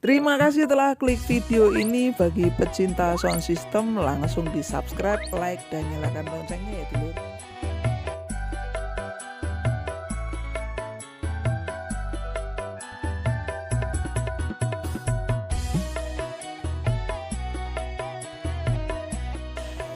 Terima kasih telah klik video ini. Bagi pecinta sound system langsung di subscribe, like, dan nyalakan loncengnya ya dulur.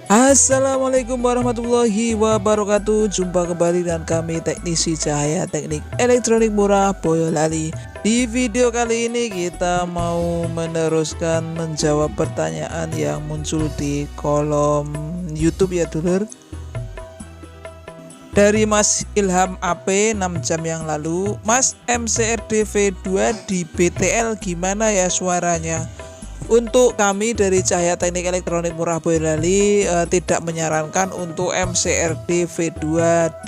Assalamualaikum warahmatullahi wabarakatuh. Jumpa kembali dengan kami teknisi cahaya teknik elektronik murah Boyolali. Di video kali ini kita mau meneruskan menjawab pertanyaan yang muncul di kolom YouTube ya dulur. Dari Mas Ilham AP 6 jam yang lalu, Mas, MCRD V2 di BTL gimana ya suaranya? Untuk kami dari Cahaya Teknik Elektronik Murah Boyolali tidak menyarankan untuk MCRD V2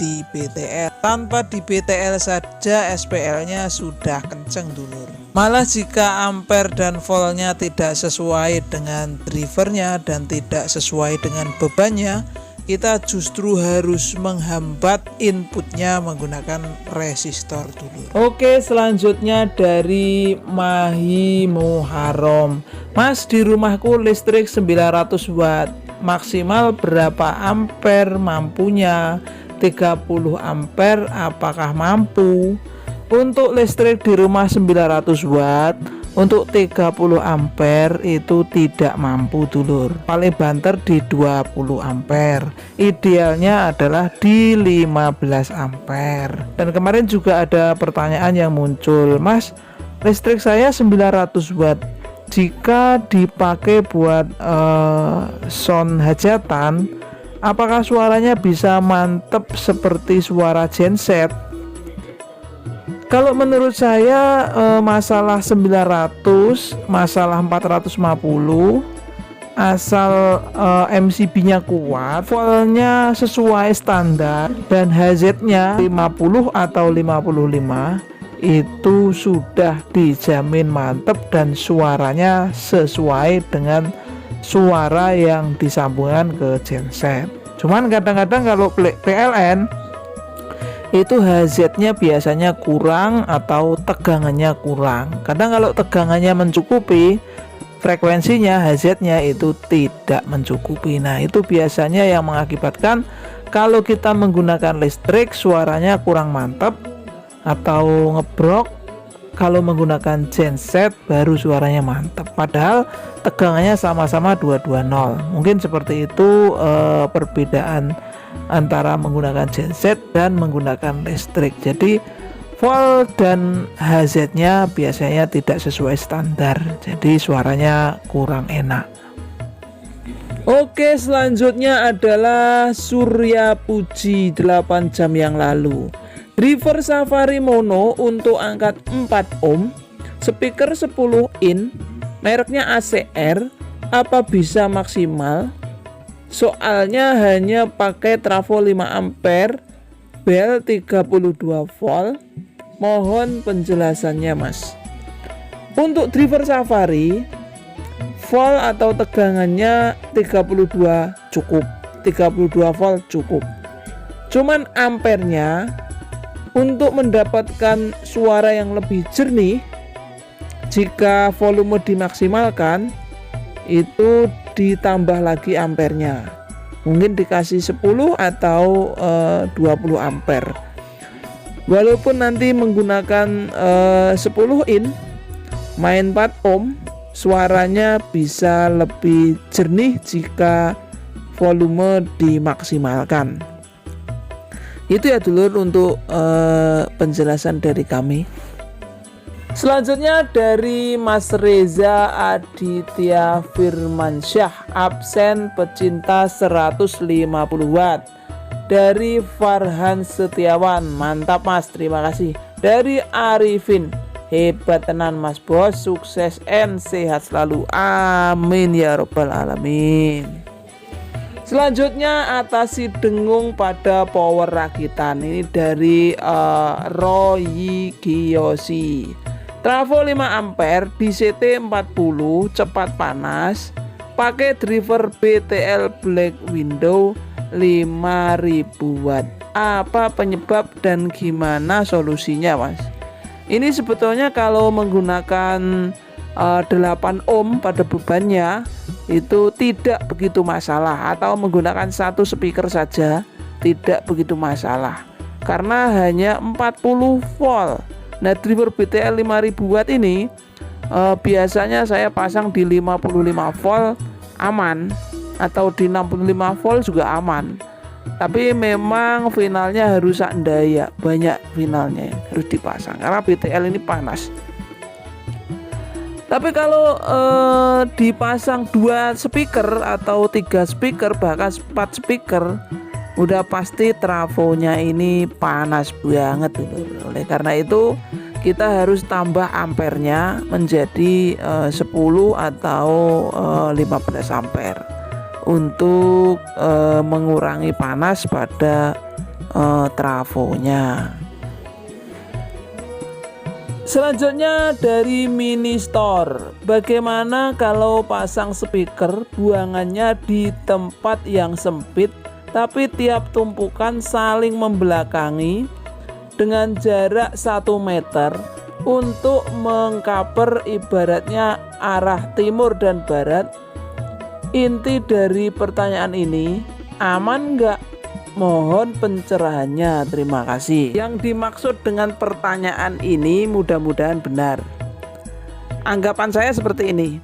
di BTL. Tanpa di BTL saja SPL-nya sudah kenceng dulur. Malah jika ampere dan voltnya tidak sesuai dengan drivernya dan tidak sesuai dengan bebannya, kita justru harus menghambat inputnya menggunakan resistor dulu. Oke, selanjutnya dari Mahi Muharram. Mas, di rumahku listrik 900 watt. Maksimal berapa ampere mampunya? 30 ampere apakah mampu? Untuk listrik di rumah 900 watt, untuk 30 ampere itu tidak mampu dulur. Paling banter di 20 ampere. Idealnya adalah di 15 ampere. Dan kemarin juga ada pertanyaan yang muncul, Mas, listrik saya 900 watt. Jika dipakai buat sound hajatan, apakah suaranya bisa mantep seperti suara genset? Kalau menurut saya masalah 900, masalah 450, asal MCB-nya kuat, voltnya sesuai standar, dan HZ-nya 50 atau 55, itu sudah dijamin mantep dan suaranya sesuai dengan suara yang disambungkan ke genset. Cuman kadang-kadang kalau PLN itu HZ-nya biasanya kurang atau tegangannya kurang. Kadang kalau tegangannya mencukupi, frekuensinya HZ-nya itu tidak mencukupi. Nah, itu biasanya yang mengakibatkan kalau kita menggunakan listrik suaranya kurang mantap atau ngebrok. Kalau menggunakan genset baru suaranya mantap, padahal tegangannya sama-sama 220. Mungkin seperti itu perbedaan antara menggunakan genset dan menggunakan listrik. Jadi volt dan HZ-nya biasanya tidak sesuai standar, jadi suaranya kurang enak. Oke, selanjutnya adalah Surya Puji 8 jam yang lalu. Driver Safari Mono untuk angkat 4 ohm, speaker 10 in, mereknya ACR, apa bisa maksimal? Soalnya hanya pakai trafo 5 ampere, bel 32 volt. Mohon penjelasannya, Mas. Untuk driver Safari, volt atau tegangannya 32 cukup, 32 volt cukup. Cuman ampernya untuk mendapatkan suara yang lebih jernih, jika volume dimaksimalkan itu ditambah lagi ampernya, mungkin dikasih 10 atau 20 ampere. Walaupun nanti menggunakan 10 in main 4 ohm, suaranya bisa lebih jernih jika volume dimaksimalkan. Itu ya dulur untuk penjelasan dari kami. Selanjutnya dari Mas Reza Aditya Firmansyah, absen pecinta 150 watt. Dari Farhan Setiawan, mantap Mas, terima kasih. Dari Arifin, hebat tenan Mas Bos, sukses and sehat selalu, amin ya robbal alamin. Selanjutnya atasi dengung pada power rakitan. Ini dari Roy Kiyoshi. Trafo 5 ampere, DCT 40, cepat panas, pakai driver BTL Black Window 5000 watt. Apa penyebab dan gimana solusinya, Mas? Ini sebetulnya kalau menggunakan 8 ohm pada bebannya itu tidak begitu masalah, atau menggunakan satu speaker saja tidak begitu masalah karena hanya 40 volt. Nah, driver BTL 5000 watt ini biasanya saya pasang di 55 volt aman, atau di 65 volt juga aman. Tapi memang finalnya harus sak daya, banyak finalnya yang harus dipasang karena BTL ini panas. Tapi kalau dipasang 2 speaker atau 3 speaker, bahkan 4 speaker, udah pasti trafonya ini panas banget gitu. Oleh karena itu kita harus tambah ampernya menjadi 10 atau 15 ampere untuk mengurangi panas pada trafonya. Selanjutnya dari mini store. Bagaimana kalau pasang speaker buangannya di tempat yang sempit, tapi tiap tumpukan saling membelakangi dengan jarak 1 meter untuk mengcover ibaratnya arah timur dan barat. Inti dari pertanyaan ini, aman nggak? Mohon pencerahannya, terima kasih. Yang dimaksud dengan pertanyaan ini mudah-mudahan benar. Anggapan saya seperti ini,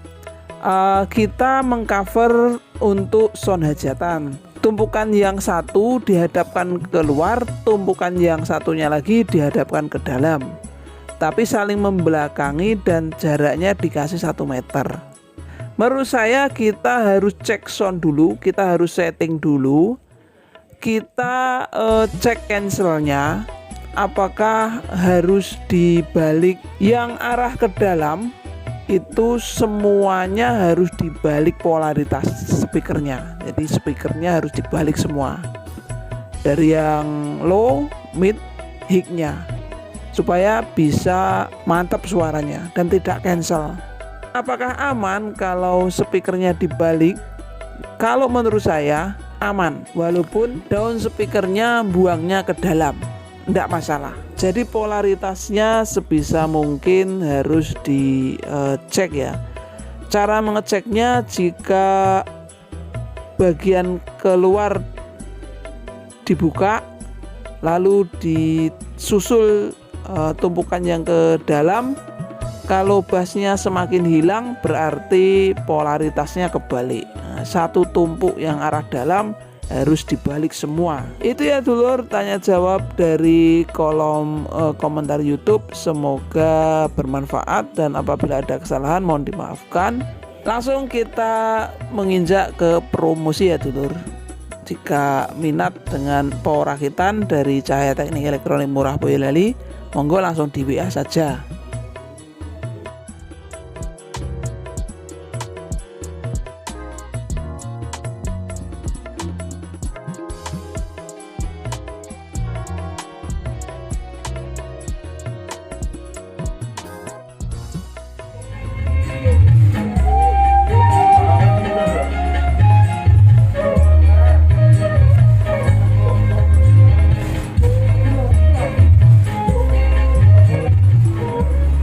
kita mengcover untuk sound hajatan. Tumpukan yang satu dihadapkan keluar, tumpukan yang satunya lagi dihadapkan ke dalam, tapi saling membelakangi dan jaraknya dikasih 1 meter. Menurut saya kita harus cek sound dulu, kita harus setting dulu. Kita cek cancelnya, apakah harus dibalik yang arah ke dalam, itu semuanya harus dibalik polaritas speakernya. Jadi speakernya harus dibalik semua, dari yang low, mid, high-nya, supaya bisa mantap suaranya dan tidak cancel. Apakah aman kalau speakernya dibalik? Kalau menurut saya aman, walaupun daun speakernya buangnya ke dalam, tidak masalah. Jadi polaritasnya sebisa mungkin harus dicek ya. Cara mengeceknya, jika bagian keluar dibuka lalu disusul tumpukan yang ke dalam, kalau bassnya semakin hilang berarti polaritasnya kebalik. Satu tumpuk yang arah dalam harus dibalik semua. Itu ya dulur, tanya jawab dari kolom komentar YouTube. Semoga bermanfaat, dan apabila ada kesalahan mohon dimaafkan. Langsung kita menginjak ke promosi ya dulur. Jika minat dengan power rakitan dari Cahaya Teknik Elektronik Murah Boyolali, monggo langsung di WA saja.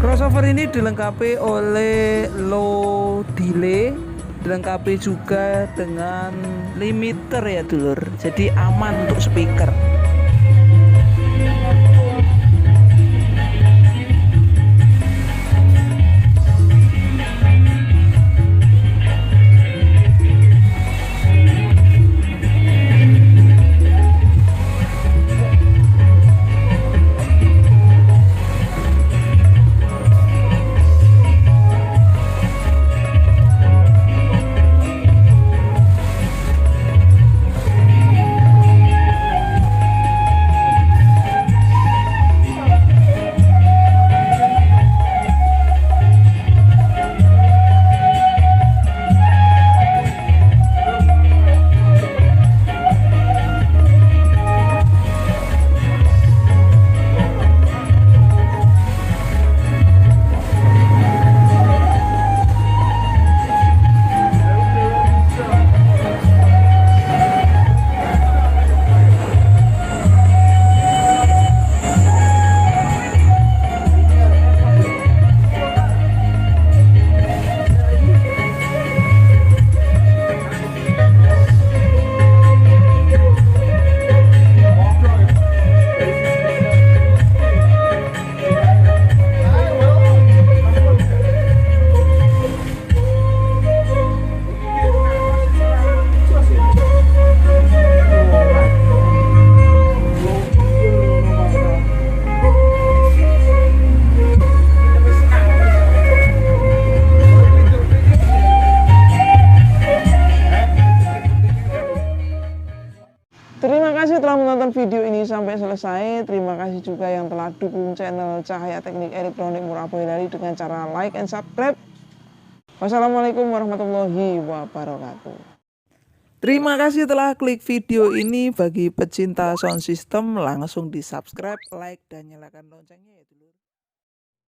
Crossover ini dilengkapi oleh low delay, dilengkapi juga dengan limiter ya dulur, jadi aman untuk speaker. selesai. Terima kasih juga yang telah dukung channel Cahaya Teknik Elektronik Murah Boyolali dengan cara like and subscribe. Wassalamualaikum warahmatullahi wabarakatuh. Terima kasih telah klik video ini. Bagi pecinta sound system langsung di subscribe, like, dan nyalakan loncengnya ya dulur.